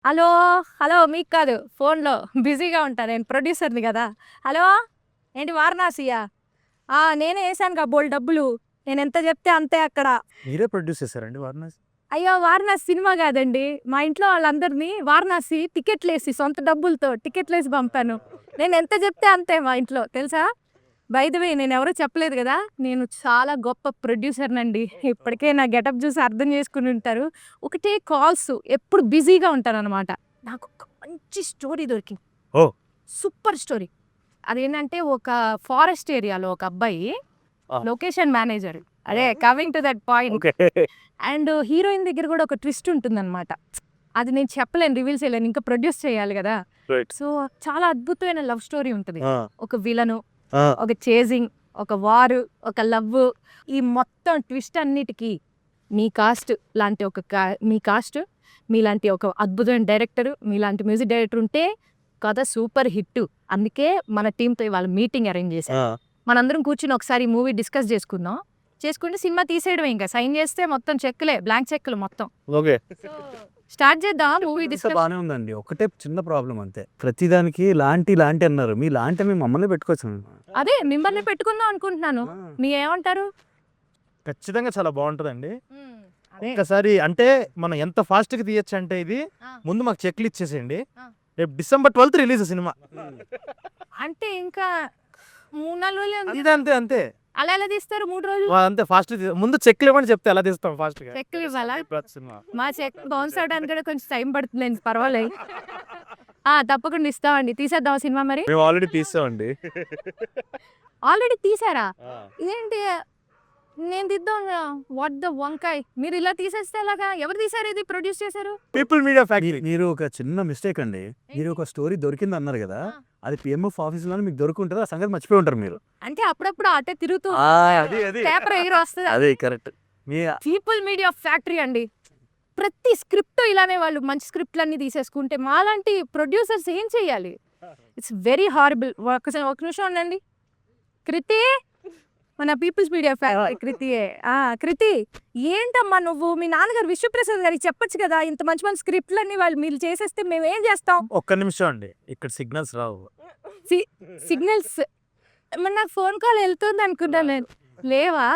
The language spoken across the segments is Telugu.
హలో! హలో! మీకు కాదు. ఫోన్‌లో బిజీగా ఉంటా. నేను ప్రొడ్యూసర్‌ని గదా! హలో! ఏంటి వారణాసియా? నేనే ఏశానుగా బోలెడు డబ్బులు. నేనెంత జెప్తే అంతే అక్కడ. మీరే ప్రొడ్యూస్ చేసారండి 'వారణాసి'? అయ్యో! వారణాసి సినిమా గాదండి. మా ఇంట్లో వాళ్ళందరిని వారణాసి టికెట్లేసి సొంత డబ్బులతో టికెట్లేసి పంపాను. నేనెంత జెప్తే అంతే మా ఇంట్లో తెలుసా? బై ద వే నేనెవరో చెప్పలేదు గదా! నేను చాలా గొప్ప ప్రొడ్యూసర్‌నండి. ఇప్పటికే నా గెటప్ జూసి అర్థం జేసుకునుంటారు. ఒకటే కాల్స్ ఎప్పుడు బిజీగా ఉంటాననమాట. నాకొక మంచి స్టోరీ దొరికింది. ఓహ్! Super story. అదేంటంటే ఒక ఫారెస్ట్ ఏరియాలో ఒక అబ్బాయి ఆ! Location manager. అదే coming to that point. Okay. And heroine దగ్గర గూడా ఒక ట్విస్ట్ ఉంటుందనమాట. అది నేను చెప్పలేను, రివీల్ చేయలేను. ఇంకా ప్రొడ్యూస్ చేయాలి గదా! రైట్. సో, చాలా అద్భుతమైన లవ్ స్టోరీ ఉంటది. ఆ! ఒక విలను, ఆ! ఒక చేజింగ్, ఒక వారు, ఒక లవ్వు, ఈ మొత్తం ట్విస్ట్ అన్నిటికి మీ కాస్ట్ లాంటి మీ కాస్ట్, మీలాంటి ఒక అద్భుతమైన డైరెక్టర్, మీలాంటి మ్యూజిక్ డైరెక్టర్ ఉంటే కథ సూపర్ హిట్టు. అందుకే మన టీమ్‌తో ఇవాళ మీటింగ్ అరేంజ్ చేశా. ఆ! మనందరం కూర్చొని ఒకసారి ఈ మూవీ డిస్కస్ చేసుకుందాం. చేసుకుంటే సినిమా తీసేయడమే ఇంక. సైన్ చేస్తే మొత్తం చెక్కులే, బ్లాంక్ చెక్కులు మొత్తం. ఓకే. స్టార్ట్ చేద్దామా మూవీ అంతా డిస్కస్? బానే ఉందండి. ఒకటే చిన్న ప్రాబ్లమ్ అంతే. ప్రతిదానికి లాంటి అన్నారు. మీ లాంటి మేము మమ్మల్ని పెట్టుకోవచ్చు. అదే మిమ్మల్ని పెట్టుకుందాం అనుకుంటున్నాను. ఆ! మీరేమంటారు? ఖచ్చితంగా చాలా బావుంటదండి. అదే. ఒక్కసారి అంటే మనం ఎంత ఫాస్ట్‌గా తీయొచ్చంటే ఇది ఆ. ముందు మాకు చెక్‌లు ఇచ్చేసేయండి. ఆ. రేపు డిసెంబర్ 12థ్ రిలీజ్ సినిమా. అంటే ఇంకా 3, 4 రోజులే ఉంది. అంతే అంతే. అలా ఎలా తీస్తారు 3 రోజులు? అంతే ఫాస్ట్ ముందు చెక్‌లు ఇవ్వమని చెప్తే ఎలా తీస్తాం ఫాస్ట్‌గా. చెక్కులు ఇవ్వాలా? సినిమా. మా చెక్ బౌన్స్ అవ్వడానికి కూడా కొంచెం టైం పడుతుందండి, పర్వాలేదు. తప్పకుండా ఇస్తామండి. తీసేద్దామా సినిమా మరి? మేము ఆల్రెడీ తీసామండి. ఆల్రెడీ తీసారా? ఇదేంటి నేను తీద్దాంగా. వాట్ ద వంకాయ్! మీరు ఇలా తీసేస్తే ఎలాగా? ఎవరు తీశారు ఇది? ప్రొడ్యూస్ చేశారు? People media factory. మీరు ఒక చిన్న మిస్టేక్ అండి. మీరు ఒక స్టోరీ దొరికింది అన్నారు కదా! ఆ. అది పిఎంఎఫ్ ఆఫీస్‌లోనే మీకు దొరుకుంటది. ఆ సంగతి మర్చిపోయి ఉంటారు మీరు. అంటే అప్పుడప్పుడు అటే తిరుగుతూ అది. పేపర్ ఎగిరి వస్తది. అదే కరెక్ట్. మీ పీపుల్ మీడియా ఫ్యాక్టరీ అండి. ప్రతి స్క్రిప్ట్ ఇలానే వాళ్ళు మంచి స్క్రిప్ట్‌లన్నీ తీసేసుకుంటే మాలాంటి ప్రొడ్యూసర్స్ ఏం చేయాలి? It's very horrible. ఒక నిమిషం ఉండండి. కృతి, మన పీపుల్స్ మీడియా ఫ్యాక్టరీ కృతియే. కృతి, ఏంటమ్మా నువ్వు మీ నాన్నగారు విశ్వప్రసాద్ గారికి చెప్పొచ్చు కదా! ఇంత మంచి మంచి స్క్రిప్ట్‌లన్నీ మీరు చేసేస్తే మేమేం చేస్తాం? ఒక్క నిమిషం అండి. ఇక్కడ సిగ్నల్స్ రావు. సిగ్నల్స్ మరి నాకు ఫోన్ కాల్ వెళ్తుంది అనుకున్నా నేను. లేవా?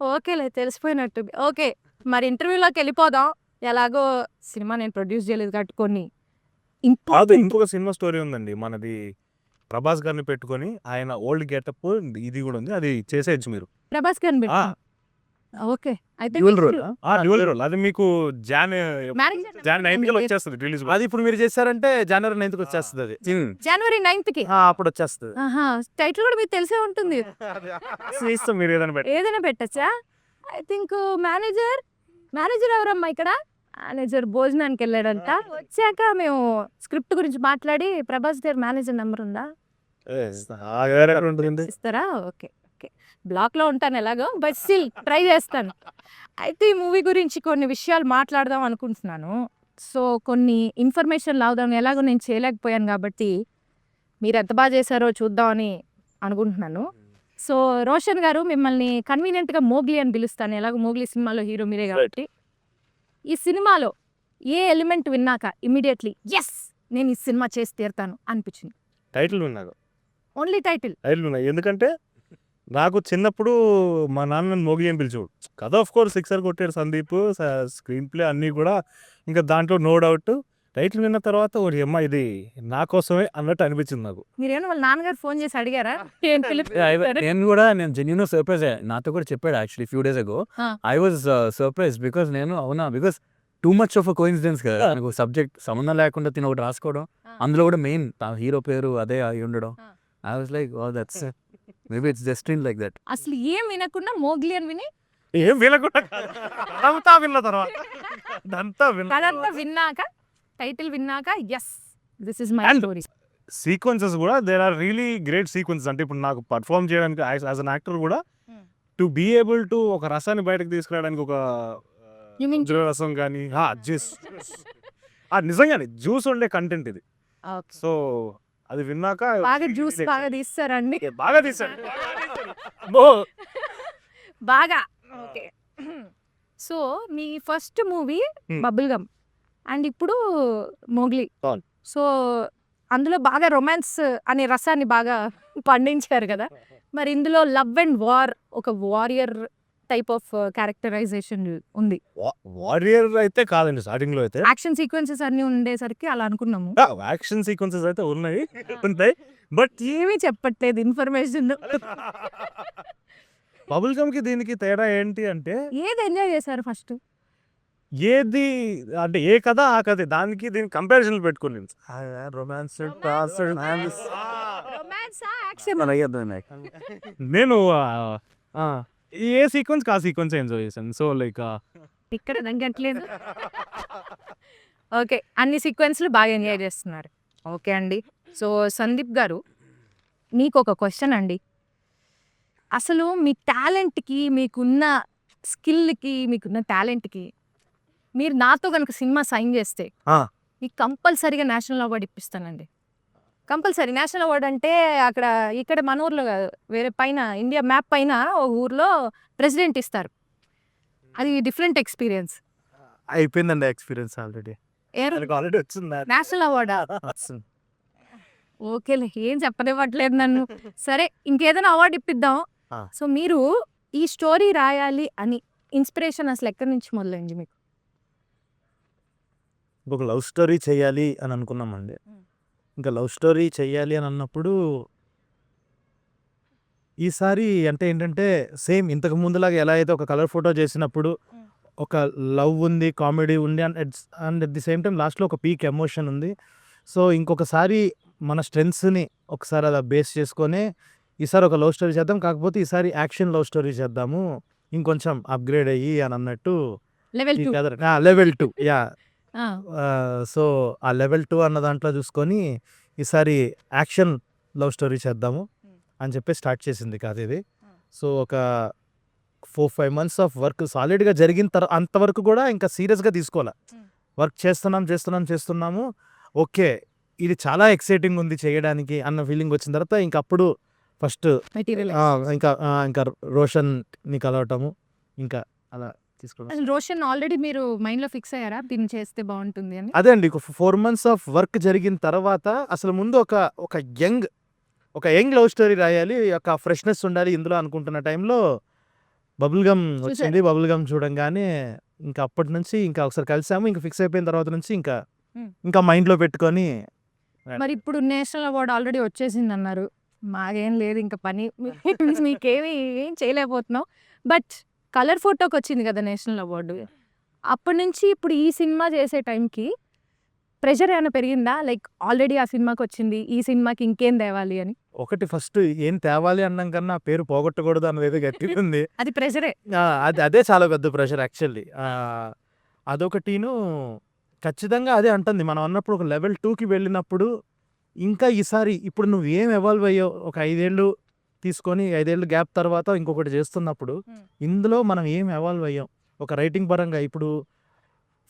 ఓకేలే, తెలిసిపోయినట్టుంది. ఓకే, మరి ఇంటర్వ్యూలోకి వెళ్ళిపోదాం. ఎలాగో సినిమా నేను ప్రొడ్యూస్ చేయలేదు కాబట్టి కొన్ని కాదు, ఇంకొక సినిమా స్టోరీ ఉందండి. మనది ప్రభాస్ గారిని పెట్టుకొని ఆయన ఓల్డ్ గెటప్ ఇది కూడా ఉంది. అది చేసేయచ్చు మీరు. ప్రభాస్ గారిని పెట్టు. ఓకే, అయితే డ్యూయల్ రోల్. Dual role. అది మీకు జాన్ మేనేజర్ 9th వచ్చేస్తుంది రిలీజ్. అది ఇప్పుడు మీరు చేశారంటే జనవరి 9th వచ్చేస్తుంది అది. జనవరి 9కి. అప్పుడు వచ్చేస్తుంది. టైటిల్ కూడా మీకు తెలిసే ఉంటుంది. ఇస్తాం మీరు ఏదైనా పెట్టి. ఏదైనా పెట్టచ్చా? ఐ థింక్ మేనేజర్ ఎవరమ్మా ఇక్కడ? మేనేజర్ భోజనానికి వెళ్ళాడంట. వచ్చాక మేము స్క్రిప్ట్ గురించి మాట్లాడి ప్రభాస్ గారి మేనేజర్ నెంబర్ ఉందా? ఇస్తారా? ఓకే. బ్లాక్‌లో ఉంటాను ఎలాగో. బట్ స్టిల్ ట్రై చేస్తాను. అయితే ఈ మూవీ గురించి కొన్ని విషయాలు మాట్లాడదాం అనుకుంటున్నాను. సో, కొన్ని ఇన్ఫర్మేషన్ లాగుదాం. ఎలాగో నేను చేయలేకపోయాను కాబట్టి మీరు ఎంత బాగా చేశారో చూద్దామని అనుకుంటున్నాను. సో, రోషన్ గారు మిమ్మల్ని కన్వీనియంట్‌గా మోగ్లీ అని పిలుస్తాను. ఎలాగో మోగ్లీ సినిమాలో హీరో మీరే కాబట్టి. ఈ సినిమాలో ఏ ఎలిమెంట్ విన్నాక ఇమ్మీడియట్‌లీ యెస్! నేను ఈ సినిమా చేసి తీరుతాను అనిపించింది? టైటిల్ ఉన్నాను. Only title. ఉన్నాయి. ఎందుకంటే నాకు చిన్నప్పుడు మా నాన్న నన్ను మోగ్లీ అని పిలిచేవాడు. కథ ఆఫ్ కోర్స్ సిక్సర్ కొట్టాడు సందీప్. స్క్రీన్ ప్లే అన్నీ కూడా ఇంకా దాంట్లో నో డౌట్. టైటిల్ విన్న తర్వాత ఓరి అమ్మ ఇది నా కోసమే అన్నట్టు అనిపించింది నాకు. మీరేమో వాళ్ళ నాన్నగారు ఫోన్ చేసి అడిగారా? నేను జెన్యూన్‌గా సర్ప్రైజ్ అయ్యా. నాతో కూడా చెప్పాడు యాక్చువల్లీ ఫ్యూ డేస్ అగో. ఆ. I was surprised because because too much of a coincidence కదా. నాకు సబ్జెక్ట్ సంబంధం లేకుండా తిని ఒకటి రాసుకోవడం. అందులో కూడా మెయిన్ హీరో పేరు అదే అయి ఉండడం. I was like oh that's maybe it's destiny like that. అసలు ఏం వినకుండా మోగ్లీ అని విని ఏం వినకుండా అదంతా విన్న తర్వాత కథంతా విన్నాక టైటిల్ విన్నాక yes this is my And- story. Sequences కూడా there are really great sequences. అంటే ఇప్పుడు నాకు పర్ఫామ్ చేయడానికి యాజ్ అన్ యాక్టర్ కూడా టు బీ ఏబుల్ టు ఒక రసాన్ని బయటకు తీసుకురావడానికి ఒక You mean రసం కానీ జ్యూస్ నిజంగానే జ్యూస్ ఉండే కంటెంట్ ఇది. సో అది విన్నాక బాగా జ్యూస్ బాగా తీస్తారండి. బాగా తీసాడు. బాగా. ఓకే. సో, మీ first movie Hmm. Bubble gum. And ఇప్పుడు మోగ్లీ. అవును. సో అందులో బాగా రొమాన్స్ అనే రసాన్ని బాగా పండించారు కదా. మరి ఇందులో లవ్ అండ్ వార్ ఒక వారియర్ టైప్ ఆఫ్ క్యారెక్టరైజేషన్ ఉంది. వారియర్ అయితే కాదండి స్టార్టింగ్ లో అయితే. యాక్షన్ సీక్వెన్సెస్ అన్ని ఉండేసరికి అలా అనుకున్నాము. యాక్షన్ సీక్వెన్సెస్ అయితే ఉంటాయి బట్ ఏమీ చెప్పట్లేదు ఇన్ఫర్మేషన్. బబుల్ గమ్ కి దీనికి తేడా ఏంటి అంటే ఏది ఎంజాయ్ చేశారు ఫస్ట్? ఏది అంటే ఏ కథ ఆ కథ దానికి దీనికి కంపారిజన్ పెట్టుకుని రొమాన్స్ నేను ఏ సీక్వెన్స్ ఆ సీక్వెన్స్ ఎంజాయ్ చేశాను. సో లైక్ ఇక్కడ తగ్గట్లేదు. ఓకే, అన్ని సీక్వెన్స్లు బాగా ఎంజాయ్ చేస్తున్నారు. ఓకే అండి. సో సందీప్ గారు, మీకు ఒక క్వశ్చన్ అండి. అసలు మీ టాలెంట్కి, మీకున్న స్కిల్కి, మీకున్న టాలెంట్కి మీరు నాతో కనుక సినిమా సైన్ చేస్తే మీకు కంపల్సరీగా నేషనల్ అవార్డు ఇప్పిస్తానండి. కంపల్సరీ నేషనల్ అవార్డు అంటే అక్కడ ఇక్కడ మన ఊర్లో కాదు, వేరే పైన ఇండియా మ్యాప్ పైన ఒక ఊర్లో ప్రెసిడెంట్ ఇస్తారు. అది డిఫరెంట్ ఎక్స్పీరియన్స్. అయిపోయిందండి ఎక్స్పీరియన్స్ ఆల్రెడీ ఆల్రెడీ వచ్చింది నేషనల్ అవార్డా? ఓకేలే, ఏం చెప్పనివ్వట్లేదు నన్ను. సరే, ఇంకేదైనా అవార్డు ఇప్పిద్దాం. సో మీరు ఈ స్టోరీ రాయాలి అని ఇన్స్పిరేషన్ అసలు ఎక్కడి నుంచి మొదలైంది మీకు? ఒక లవ్ స్టోరీ చేయాలి అని అనుకున్నామండి. ఇంకా లవ్ స్టోరీ చెయ్యాలి అని అన్నప్పుడు ఈసారి అంటే ఏంటంటే సేమ్ ఇంతకు ముందులాగా ఎలా అయితే ఒక కలర్ ఫోటో చేసినప్పుడు ఒక లవ్ ఉంది, కామెడీ ఉంది and at the same time లాస్ట్లో ఒక పీక్ ఎమోషన్ ఉంది. సో ఇంకొకసారి మన స్ట్రెంగ్స్ని ఒకసారి అలా బేస్ చేసుకొని ఈసారి ఒక లవ్ స్టోరీ చేద్దాం, కాకపోతే ఈసారి యాక్షన్ లవ్ స్టోరీ చేద్దాము ఇంకొంచెం అప్గ్రేడ్ అయ్యి అని అన్నట్టు లెవెల్ 2. Level 2 yeah. సో ఆ లెవెల్ 2 అన్న దాంట్లో చూసుకొని ఈసారి యాక్షన్ లవ్ స్టోరీ చేద్దాము అని చెప్పి స్టార్ట్ చేసింది కాదు ఇది. సో ఒక 4-5 months ఆఫ్ వర్క్ సాలిడ్గా జరిగిన తర్వాత అంతవరకు కూడా ఇంకా సీరియస్గా తీసుకోవాలి. వర్క్ చేస్తున్నాము. ఓకే, ఇది చాలా ఎక్సైటింగ్ ఉంది చేయడానికి అన్న ఫీలింగ్ వచ్చిన తర్వాత ఇంకా అప్పుడు ఫస్ట్ మెటీరియల్ ఇంకా రోషన్ని కలవటము ఇంకా అలా తీసుకోవడం. అసలు రోషన్ ఆల్రెడీ మీరు మైండ్ లో ఫిక్స్ అయ్యారా దీన్ని చేస్తే బాగుంటుంది అని? అదే అండి, 4 months ఆఫ్ వర్క్ జరిగిన తర్వాత అసలు ముందు ఒక యంగ్ లవ్ స్టోరీ రాయాలి, ఒక ఫ్రెష్నెస్ ఉండాలి ఇందులో అనుకుంటున్న టైంలో బబుల్ గమ్ వచ్చింది. బబుల్ గమ్ చూడంగానే ఇంకా అప్పటి నుంచి ఇంకా ఒకసారి కలిసాము. ఇంకా ఫిక్స్ అయిపోయిన తర్వాత నుంచి ఇంకా మైండ్లో పెట్టుకొని. మరి ఇప్పుడు నేషనల్ అవార్డు ఆల్రెడీ వచ్చేసింది అన్నారు, మాకేం లేదు ఇంకా పని, మీకేమి ఏం చేయలేకపోతున్నాం. బట్ కలర్ ఫోటోకి వచ్చింది కదా నేషనల్ అవార్డు. అప్పటి నుంచి ఇప్పుడు ఈ సినిమా చేసే టైంకి ప్రెషర్ ఏమైనా పెరిగిందా? లైక్ ఆల్రెడీ ఆ సినిమాకి వచ్చింది, ఈ సినిమాకి ఇంకేం తేవాలి అని. ఒకటి ఫస్ట్ ఏం తేవాలి అన్నాం కన్నా పేరు పోగొట్టకూడదు అన్నది గట్టి ఉంది. అది ప్రెషరే. అదే చాలా పెద్ద ప్రెషర్ యాక్చువల్లీ. అదొకటిను ఖచ్చితంగా అదే అంటుంది. మనం అన్నప్పుడు ఒక లెవెల్ 2కి వెళ్ళినప్పుడు ఇంకా ఈసారి ఇప్పుడు నువ్వు ఏం ఎవాల్వ్ అయ్యో ఒక 5 ఏళ్ళు తీసుకొని 5 ఏళ్ళు గ్యాప్ తర్వాత ఇంకొకటి చేస్తున్నప్పుడు ఇందులో మనం ఏం ఎవాల్వ్ అయ్యాం ఒక రైటింగ్ పరంగా. ఇప్పుడు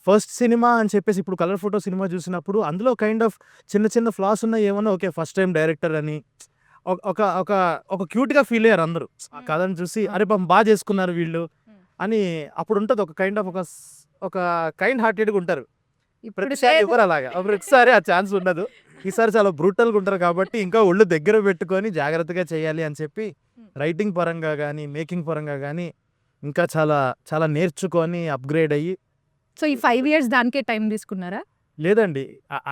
ఫస్ట్ సినిమా అని చెప్పేసి ఇప్పుడు కలర్ ఫోటో సినిమా చూసినప్పుడు అందులో కైండ్ ఆఫ్ చిన్న ఫ్లాస్ ఉన్నాయి ఏమన్నా. ఓకే, ఫస్ట్ టైం డైరెక్టర్ అని ఒక క్యూట్గా ఫీల్ అయ్యారు అందరూ ఆ కథను చూసి. అరే బాగా చేసుకున్నారు వీళ్ళు అని అప్పుడు ఉంటుంది. ఒక కైండ్ ఆఫ్ ఒక కైండ్ హార్టెడ్గా ఉంటారు. ప్రతిసారి ఎవరు అలాగా, ప్రతిసారి ఆ ఛాన్స్ ఉండదు. ఈసారి చాలా బ్రూటల్గా ఉంటారు కాబట్టి ఇంకా ఒళ్ళు దగ్గర పెట్టుకొని జాగ్రత్తగా చేయాలి అని చెప్పి రైటింగ్ పరంగా కానీ మేకింగ్ పరంగా కానీ ఇంకా చాలా నేర్చుకొని అప్గ్రేడ్ అయ్యి. సో ఈ 5 years దానికే టైం తీసుకున్నారా? లేదండి,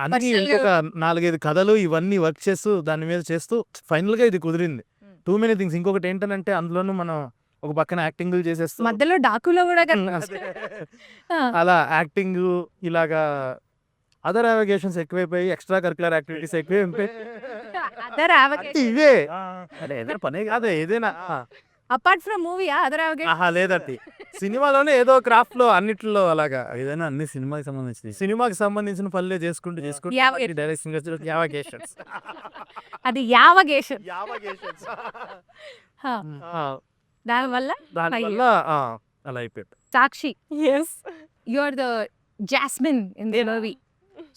అన్ని ఇంకొక 4-5 కథలు ఇవన్నీ వర్క్ చేస్తూ దాని మీద చేస్తూ ఫైనల్గా ఇది కుదిరింది. Too many things. ఇంకొకటి ఏంటంటే అందులోనూ మనం ఒక పక్కన యాక్టింగ్ చేసేస్తూ మధ్యలో డాకులో కూడా అలా యాక్టింగ్ ఇలాగా అదర్ అవగేషన్స్ ఎక్కువైపోయి ఎక్స్ట్రా కరికులర్ యాక్టివిటీస్ ఎక్కువైపోయి ఇవే పనే కాదు ఏదైనా అపార్ట్ ఫ్రమ్ మూవీ అదర్ లేదండి. సినిమాలోనే ఏదో క్రాఫ్ట్ లో అన్నిట్లో అలాగా ఏదైనా అన్ని సినిమాకి సంబంధించిన పనులే చేసుకుంటూ డైరెక్షన్ అది యావగేషన్. దానివల్ల అలా అయిపోయాడు. Sakshi, you are the jasmine in the movie.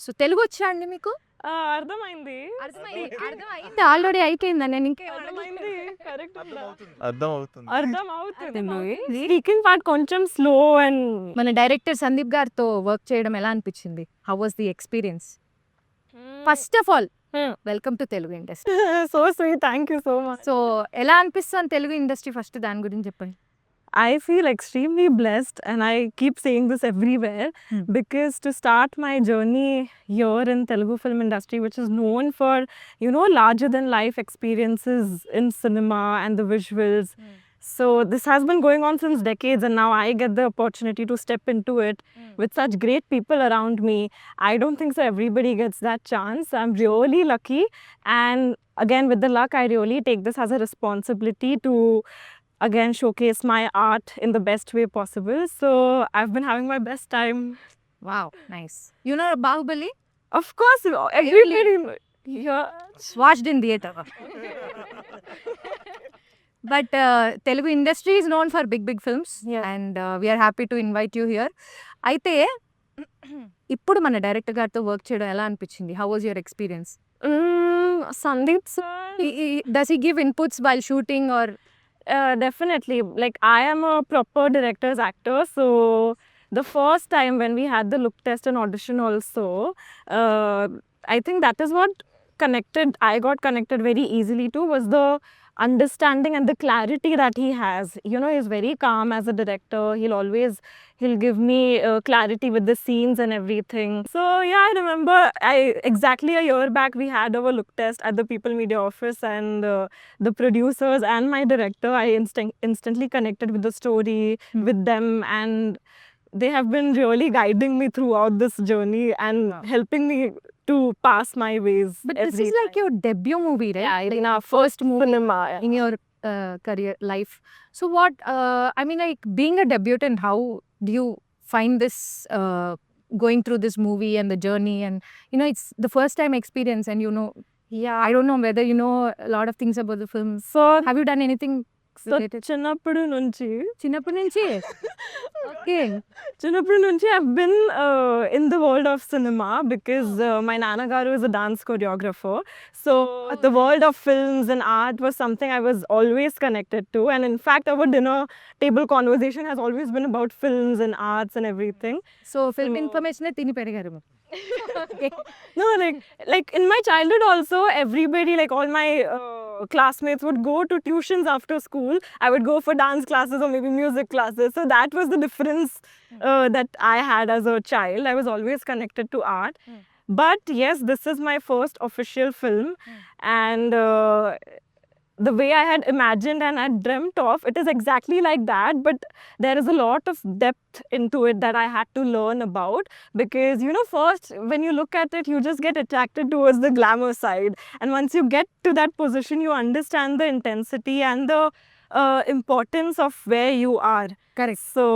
So Telugu వచ్చా అండి మీకు? అర్థమైంది అర్థమైంది ఆల్రెడీ అయిపోయిందా నేను ఇంకా అర్థమైంది కరెక్ట్ అర్థం అవుతుంది. అర్థం అవుతుంది స్పీకింగ్ పార్ట్ కొంచెం స్లో అండ్ మన డైరెక్టర్ సందీప్ గారితో వర్క్ చేయడం ఎలా అనిపించింది? How was the experience? First of all welcome to Telugu industry. So sweet, thank you so much. So ఎలా అనిపిస్తుంది తెలుగు ఇండస్ట్రీ? ఫస్ట్ దాని గురించి చెప్పండి. I feel extremely blessed, and I keep saying this everywhere because to start my journey here in Telugu film industry, which is known for, you know, larger than life experiences in cinema and the visuals. So this has been going on since decades, and now I get the opportunity to step into it with such great people around me. I don't think so everybody gets that chance. I'm really lucky, and again with the luck, I really take this as a responsibility to again showcase my art in the best way possible. So I've been having my best time. Wow, nice. You know Baahubali? Of course, everybody. Yeah. Watched in theatre. But Telugu industry is known for big big films Yeah. And we are happy to invite you here. అయితే ఇప్పుడు మన డైరెక్టర్ గారితో వర్క్ చేయడం ఎలా అనిపించింది? How was your experience? Sandeep sir. Does he give inputs while shooting or? Definitely. Like, I am a proper director's actor, so the first time when we had the look test and audition also, I think that is what I got connected very easily to, was the understanding and the clarity that he has. You know, he's very calm as a director. He'll give me clarity with the scenes and everything. So yeah, I remember exactly a year back we had our look test at the People Media office, and the producers and my director, I instantly connected with the story, with them, and they have been really guiding me throughout this journey and helping me to pass my ways. But this every is like time. your debut movie, right? Yeah, in our first cinema. In your career life. So what, I mean, like being a debutant, how do you find this going through this movie and the journey? And you know, it's the first time experience, and you know, Yeah. I don't know whether you know a lot of things about the film. So, Have you done anything related? చిన్నప్పటి నుంచి చిన్నప్పటి నుంచి I've been in the world of cinema because my nanagaru is a dance choreographer. So the world of films and art was something I was always connected to. And in fact, our dinner table conversation has always been about films and arts and everything. So film So- information తిని పెరిగారు. No, like in my childhood also, everybody, like all my classmates would go to tuitions after school. I would go for dance classes or maybe music classes. So that was the difference that I had as a child. I was always connected to art. But yes, this is my first official film, and the way I had imagined and had dreamt of, it is exactly like that, but there is a lot of depth into it that I had to learn about, because, you know, first when you look at it, you just get attracted towards the glamour side, and once you get to that position, you understand the intensity and the importance of where you are. Correct. So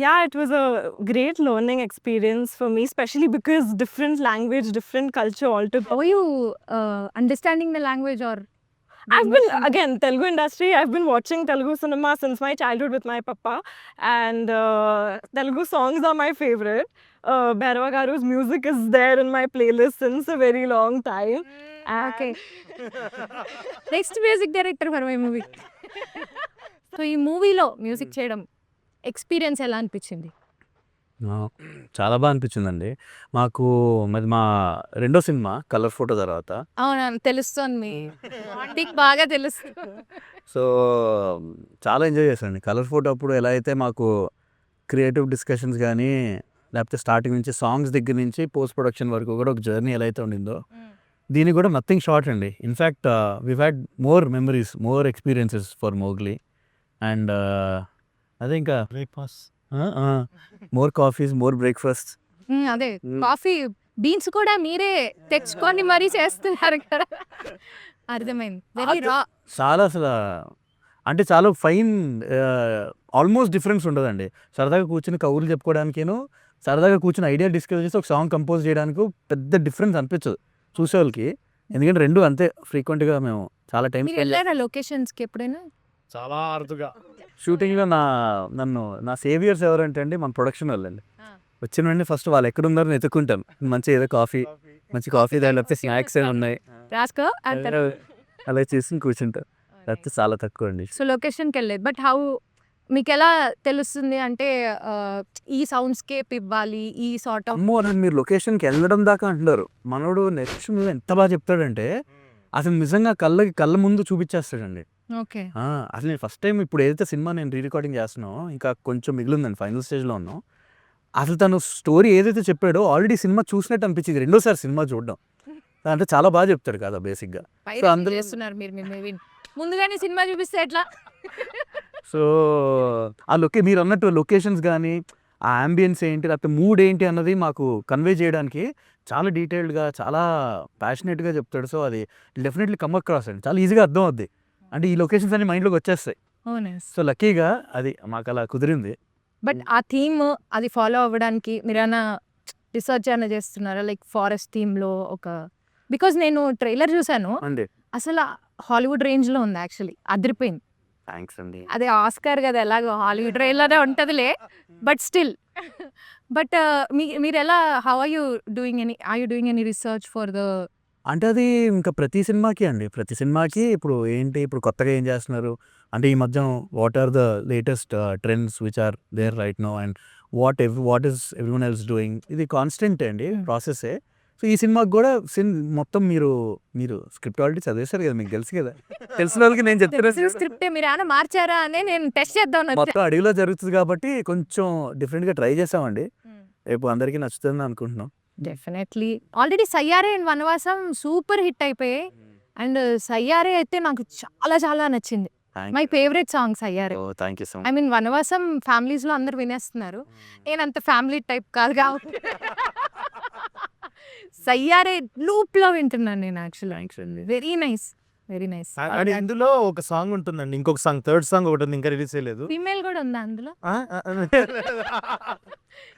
yeah, it was a great learning experience for me, especially because different language, different culture altogether. How are you understanding the language or? I've been, again, Telugu industry, I've been watching Telugu cinema since my childhood with my papa, and Telugu songs are my favorite. Bhairava Garu's music is there in my playlist since a very long time. Okay, next music director for my movie. So ఈ మూవీలో మ్యూజిక్ చేయడం ఎక్స్పీరియన్స్ ఎలా అనిపించింది? చాలా బాగా అనిపించిందండి మాకు. మరి మా రెండో సినిమా కలర్ ఫోటో తర్వాత, అవును తెలుస్తుంది, మీ బాండింగ్ బాగా తెలుస్తుంది. సో చాలా ఎంజాయ్ చేశానండి. కలర్ ఫోటో అప్పుడు ఎలా అయితే మాకు క్రియేటివ్ డిస్కషన్స్ కానీ, లేకపోతే స్టార్టింగ్ నుంచి సాంగ్స్ దగ్గర నుంచి పోస్ట్ ప్రొడక్షన్ వరకు కూడా ఒక జర్నీ ఎలా అయితే ఉండిందో, దీనికి కూడా నథింగ్ షార్ట్ అండి. In fact we had more memories, more experiences for Mowgli. And అదే ఇంకా breakfast more coffees, more breakfast. అదే కాఫీ బీన్స్ కూడా మీరే తెచ్చుకొని మరీ చేస్తున్నారు ఇక్కడ. అర్థమైంది. వెరీ రా. చాలా అసలు అంటే చాలా ఫైన్, ఆల్మోస్ట్ డిఫరెన్స్ ఉండదండి. సరదాగా కూర్చుని కౌరులు చెప్పుకోవడానికేను, సరదాగా కూర్చుని ఐడియా డిస్కస్ చేసి ఒక సాంగ్ కంపోజ్ చేయడానికి పెద్ద డిఫరెన్స్ అనిపించదు చూసేవాళ్ళకి. ఎందుకంటే రెండు అంతే ఫ్రీక్వెంట్గా మేము చాలా టైం మీరు వెళ్ళారా లొకేషన్స్కి ఎప్పుడైనా? చాలా అరుదుగా. షూటింగ్లో నా సేవియర్స్ ఎవరంటే అండి మన ప్రొడక్షన్ వాళ్ళండి. వచ్చిన వెంటనే ఫస్ట్ వాళ్ళు ఎక్కడున్నారని ఎత్తుక్కుంటాను. మంచిగా ఏదో కాఫీ మంచి కాఫీ తాగితే స్నాక్స్ ఉన్నాయి, రాసుకో అంటారు. అలా చేసి కూర్చుంటారు. లేకపోతే చాలా తక్కువ అండి. సో లొకేషన్కి వెళ్ళలేదు. బట్ హౌ మీకు ఎలా తెలుస్తుంది అంటే ఈ సౌండ్స్కేప్ ఇవ్వాలి, ఈ సార్ట్ ఆఫ్ అమ్మో నన్ను మీరు లొకేషన్కి వెళ్ళడం దాకా అంటున్నారు. మనోడు నెక్స్ట్ మూవీ ఎంత బాగా చెప్తాడంటే అసలు నిజంగా కళ్ళ ముందు చూపించేస్తాడండి. ఓకే అసలు నేను ఫస్ట్ టైం ఇప్పుడు ఏదైతే సినిమా నేను రీ రికార్డింగ్ చేస్తున్నానో ఇంకా కొంచెం మిగిలిందండి, ఫైనల్ స్టేజ్లో ఉన్నాం. అసలు తను స్టోరీ ఏదైతే చెప్పాడో ఆల్రెడీ సినిమా చూసినట్టు అనిపించింది రెండోసారి సినిమా చూడడం. అంటే చాలా బాగా చెప్తాడు కదా బేసిక్గా. సో అందులో చేస్తున్నారు మీరు మీ మూవీని ముందుగానే సినిమా చూపిస్తే ఎట్లా? సో ఆ మీరు అన్నట్టు లొకేషన్స్ కానీ ఆ అంబియన్స్ ఏంటి లేకపోతే మూడ్ ఏంటి అన్నది మాకు కన్వే చేయడానికి చాలా డీటెయిల్డ్గా చాలా ప్యాషనెట్గా చెప్తాడు. సో అది డెఫినెట్లీ కమ్ అక్రాస్ అండి, చాలా ఈజీగా అర్థం అవుద్ది. అంటే ఈ లొకేషన్స్ అన్ని మైండ్లోకి వచ్చేస్తాయి. సో లక్కీగా అది మాకు అలా కుదిరింది. బట్ ఆ థీమ్ అది ఫాలో అవ్వడానికి మీరైనా రీసెర్చ్ అయినా చేస్తున్నారా? లైక్ ఫారెస్ట్ థీమ్లో ఒక బికాజ్ నేను ట్రైలర్ చూసాను, అండి అసలు హాలీవుడ్ రేంజ్లో ఉంది యాక్చువల్లీ, అదిరిపోయింది. థ్యాంక్స్ అండి. అదే ఆస్కార్ కదా, ఎలాగో హాలీవుడ్ రేంజ్లోనే ఉంటుందిలే. బట్ స్టిల్ బట్ మీరు ఎలా are you doing any research for the అంటే అది ఇంకా ప్రతి సినిమాకి అండి, ప్రతి సినిమాకి ఇప్పుడు ఏంటి ఇప్పుడు కొత్తగా ఏం చేస్తున్నారు అంటే ఈ మధ్య what are the latest trends which are there right no and what is everyone else doing, ఇది కాన్స్టెంట్ అండి ప్రాసెస్సే. సో ఈ సినిమాకి కూడా మొత్తం మీరు స్క్రిప్ట్ ఆల్రెడీ చదివేశారు కదా, మీకు తెలుసు కదా, తెలిసిన వాళ్ళకి నేను చెప్తాను. స్క్రిప్ట్ మీరు ఏమైనా మార్చారా అని నేను టెస్ట్ చేద్దాం. మొత్తం అడవిలో జరుగుతుంది కాబట్టి కొంచెం డిఫరెంట్గా ట్రై చేసామండి. రేపు అందరికీ నచ్చుతుంది అనుకుంటున్నాం. Definitely already Saiyaare and Vanavasam super hit అయిపోయాయి. అండ్ సయ్యారే అయితే నాకు చాలా చాలా నచ్చింది. My favourite song Saiyaare. Thank you so I mean Vanavasam ఫ్యామిలీస్లో అందరు వినేస్తున్నారు, నేను అంత ఫ్యామిలీ టైప్ కాదు కాబట్టి సయ్యారే లూప్లో వింటున్నాను నేను యాక్చువల్లీ. థ్యాంక్స్ అండి. Very nice, very nice. And ఇందులో ఒక సాంగ్ ఉంటుందండి, ఇంకొక సాంగ్, థర్డ్ సాంగ్ ఒకటి ఉంది, ఇంకా రిలీజ్ చేయలేదు. ఫీమేల్ కూడా ఉందా అందులో?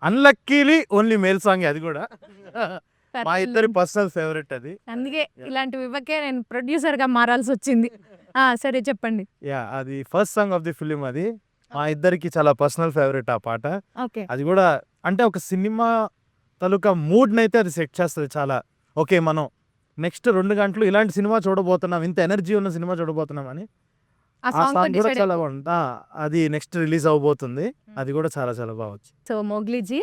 అన్లక్కీలీ ఓన్లీ మేల్ సాంగ్ అది కూడా. మా ఇద్దరి పర్సనల్ ఫేవరెట్ అది. అందుకే ఇలాంటివి ఇవ్వకే నేను ప్రొడ్యూసర్గా మారాల్సి వచ్చింది. సరే చెప్పండి. యా అది first song of the film, అది మా ఇద్దరికి చాలా పర్సనల్ ఫేవరెట్ ఆ పాట. ఓకే అది కూడా అంటే ఒక సినిమా తాలూకా మూడ్ని అయితే అది సెట్ చేస్తుంది చాలా. ఓకే మనం నెక్స్ట్ 2 గంటలు ఇలాంటి సినిమా చూడబోతున్నాం, ఇంత ఎనర్జీ ఉన్న సినిమా చూడబోతున్నాం అని. ఆ ఆ సాంగ్ సాంగ్ కూడా చాలా బాగుంది. అది నెక్స్ట్ రిలీజ్ అవబోతుంది, అది కూడా చాలా చాలా బాగుంది. సో మోగ్లీజీ,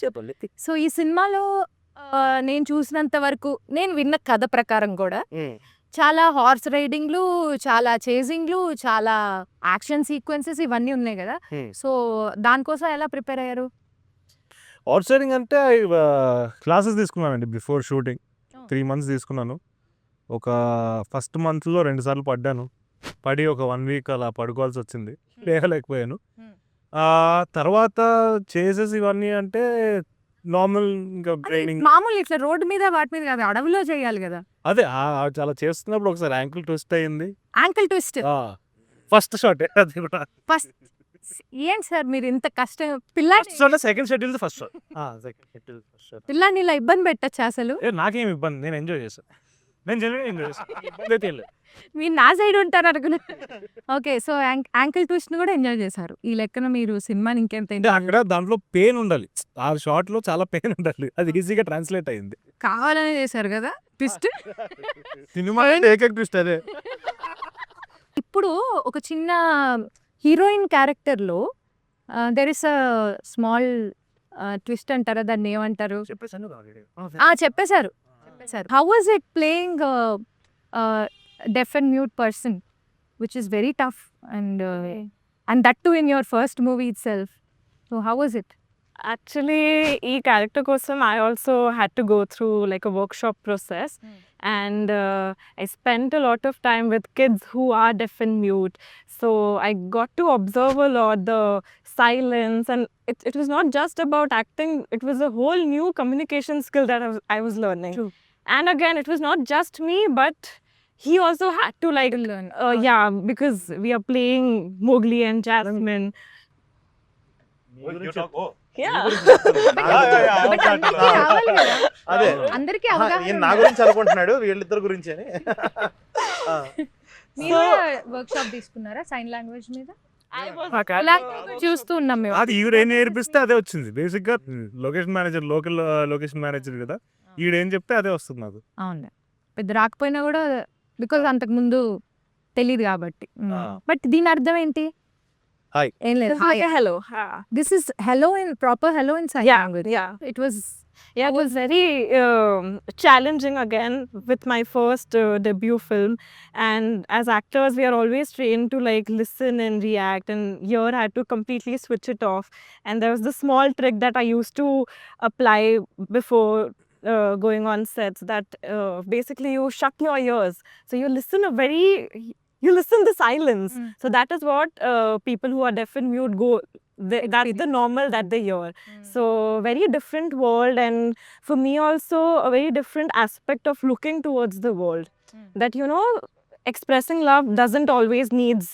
చెప్పండి. సో ఈ సినిమాలో నేను చూసినంత వరకు, నేను విన్న కథ ప్రకారం కూడా చాలా హార్స్ రైడింగ్లు, చాలా చేజింగ్లు, చాలా యాక్షన్ సీక్వెన్సెస్ ఇవన్నీ ఉన్నాయి కదా. సో దానికోసం ఎలా ప్రిపేర్ అయ్యారు? హార్స్ రైడింగ్ అంటే క్లాసెస్ తీసుకున్నానండి బిఫోర్ షూటింగ్. 3 months తీసుకున్నాను. ఒక ఫస్ట్ మంత్లో 2 సార్లు పడ్డాను. పడి ఒక 1 week అలా పడుకోవాల్సి వచ్చింది, లేకపోయాను. తర్వాత చేసేసి ఇవన్నీ అంటే నార్మల్ ఇంకా ట్రైనింగ్. మామూలు ఇట్లా రోడ్డు మీద వాటి మీద కాదు, అడవిలో చేయాలి కదా. అదే చాలా చేస్తున్నప్పుడు ఒకసారి యాంకిల్ ట్విస్ట్ అయింది. యాంకిల్ ట్విస్ట్ ఫస్ట్ షాట్ అది కూడా. ఫస్ట్ ఏంటి సార్ మీరు ఇంత కష్టం పిల్లాడి సెకండ్ షెడ్యూల్ ఫస్ట్ షాట్. పిల్లాడిని ఇలా ఇబ్బంది పెట్టచ్చు అసలు? నాకేం ఇబ్బంది, నేను ఎంజాయ్ చేశాను. నేను జనరల్గా ఎంజాయ్ చేశాను. మీరు నా సైడ్ ఉంటారు అనుకున్నా. ఓకే, సో యాంకిల్ ట్విస్ట్ ని కూడా ఎంజాయ్ చేశారు. ఈ లెక్కన మీరు సినిమాని ఇంకెంత అంటే అక్కడ దాంట్లో పెయిన్ ఉండాలి, ఆ షాట్ లో చాలా పెయిన్ ఉండాలి, అది ఈజీగా ట్రాన్స్లేట్ అయింది. కావాలనే చేశారు కదా ట్విస్ట్. సినిమా ఏకైక ట్విస్ట్ అదే. ఇప్పుడు ఒక చిన్న హీరోయిన్ క్యారెక్టర్లో there is a small twist అంటారా, దాన్ని ఏమంటారు? చెప్పేశారు. How was it playing deaf and mute person, which is very tough, and that too in your first movie itself. So how was it? Actually, ఈ character కోసం I also had to go through like a workshop process. And I spent a lot of time with kids who are deaf and mute. So I got to observe a lot the silence, and it was not just about acting, it was a whole new communication skill that I was learning. True. And again, it was not just me, but he also had to like learn. yeah, because we are playing Mowgli and Jasmine. Yeah. అదే అందరికీ నా గురించి అనుకుంటున్నాడు, వీళ్ళిద్దరు గురించి అని. మీరు వర్క్షాప్ తీసుకున్నారా సైన్ లాంగ్వేజ్ మీద? చూస్తూ ఉన్నాం మేము. అది ఈవిడ ఏం నేర్పిస్తే అదే వచ్చింది. బేసిక్ గా location manager, local location manager కదా, ఈడేం చెప్తే అదే వస్తుంది నాకు. అవును. పెద్ద రాకపోయినా కూడా బికాజ్ అంతకుముందు తెలీదు కాబట్టి. బట్ దీని అర్థం ఏంటి? హాయ్. ఏం లేదు. It's like a hello. This is hello in proper hello in sign Yeah, language. yeah. It was Yeah, it was very challenging again with my first debut film. And as actors, we are always trained to like listen and react. And here I had to completely switch it off. And there was this small trick that I used to apply before going on sets that basically you shut your ears. So you listen the silence. So that is what people who are deaf and mute go. That's the normal that they hear. So very different world, and for me also a very different aspect of looking towards the world. That expressing love doesn't always needs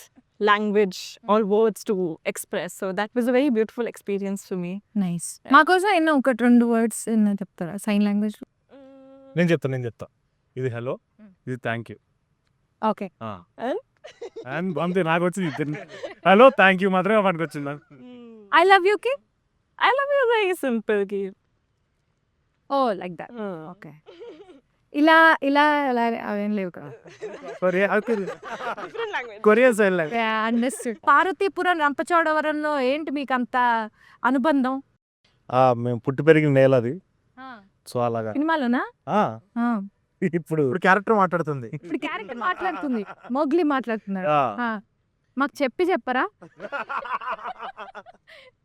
language or words to express. So that was a very beautiful experience for me. Nice. మా కోసం ఎన్నో ఒకటి 2 వర్డ్స్ ఎన్నో చెప్తారా సైన్ లాంగ్వేజ్? నేను చెప్తా. ఇది హలో, ఇది థ్యాంక్ యూ. ఓకే. అండ్ అంతే నాకు వచ్చింది. హలో థ్యాంక్ యూ మాత్రమే మనకు వచ్చింది నాకు. ఐ లవ్ యూ కి? I love you very simple. Ki. Oh like that. Okay. ఇలా ఇలా ఇలా అవేం లేవు కదా. Different language. Korean sign language. Understood. Parvathipuram రంపచోడవరంలో ఏంటి మీకు అంత అనుబంధం? మేము పుట్టి పెరిగిన నేల అది. సో అలాగా సినిమాలోనా? ఇప్పుడు క్యారెక్టర్ మాట్లాడుతుంది. ఇప్పుడు క్యారెక్టర్ మాట్లాడుతుంది, మోగ్లీ మాట్లాడుతున్నాడు. ఆ, మాకు చెప్పరా?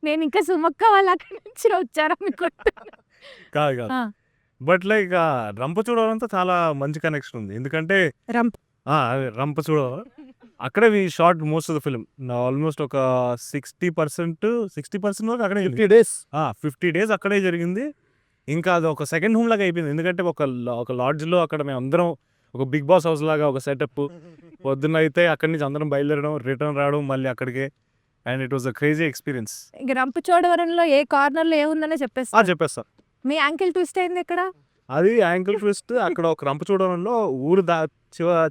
నేను ఇంకా సుమక్క వాళ్ళు అక్కడి నుంచి వచ్చారా మీకు? కాదు బట్ లైక్ రంపచోడవరంతో చాలా మంచి కనెక్షన్ ఉంది. ఎందుకంటే రంపచోడవరం అక్కడే we shot most of the film. Almost ఒక 60% వరకు అక్కడే 50 days అక్కడే జరిగింది. ఇంకా అది ఒక సెకండ్ హోమ్ లాగా అయిపోయింది. ఎందుకంటే ఒక లాడ్జ్లో అక్కడ మేము అందరం ఒక బిగ్ బాస్ హౌస్ లాగా ఒక సెటప్. పొద్దున్న అయితే అక్కడి నుంచి అందరం బయలుదేరడం, రిటర్న్ రావడం మళ్ళీ అక్కడికే. And it was a crazy experience. ఇంక రంపచోడవరంలో ఏ కార్నర్ లో ఏముందనే చెప్పేస్తా. మీ యాంకిల్ ట్విస్ట్ అయింది ఎక్కడ? అది యాంకిల్ ట్విస్ట్. అక్కడ ఒక రంపచోడవరంలో ఊరు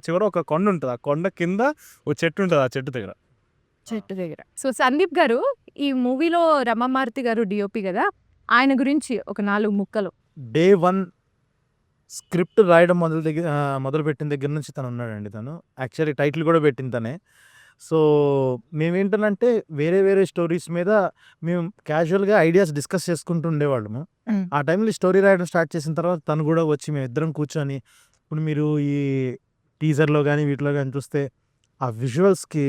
చివర ఒక కొండ ఉంటుంది. ఆ కొండ కింద ఒక చెట్టు ఉంటుంది. ఆ చెట్టు దగ్గర. సో సందీప్ గారు, ఈ మూవీలో రమామారుతి గారు డిఓపి కదా, ఆయన గురించి ఒక 4 ముక్కలు. డే 1 స్క్రిప్ట్ రాయడం మొదలుపెట్టిన దగ్గర నుంచి తను ఉన్నాడండి. తను యాక్చువల్లీ టైటిల్ కూడా పెట్టింది తనే. సో మేమేంటనంటే వేరే స్టోరీస్ మీద మేము క్యాజువల్గా ఐడియాస్ డిస్కస్ చేసుకుంటూ ఉండేవాళ్ళము. ఆ టైంలో స్టోరీ రాయడం స్టార్ట్ చేసిన తర్వాత తను కూడా వచ్చి మేము ఇద్దరం కూర్చొని, ఇప్పుడు మీరు ఈ టీజర్లో కానీ వీటిలో కానీ చూస్తే ఆ విజువల్స్కి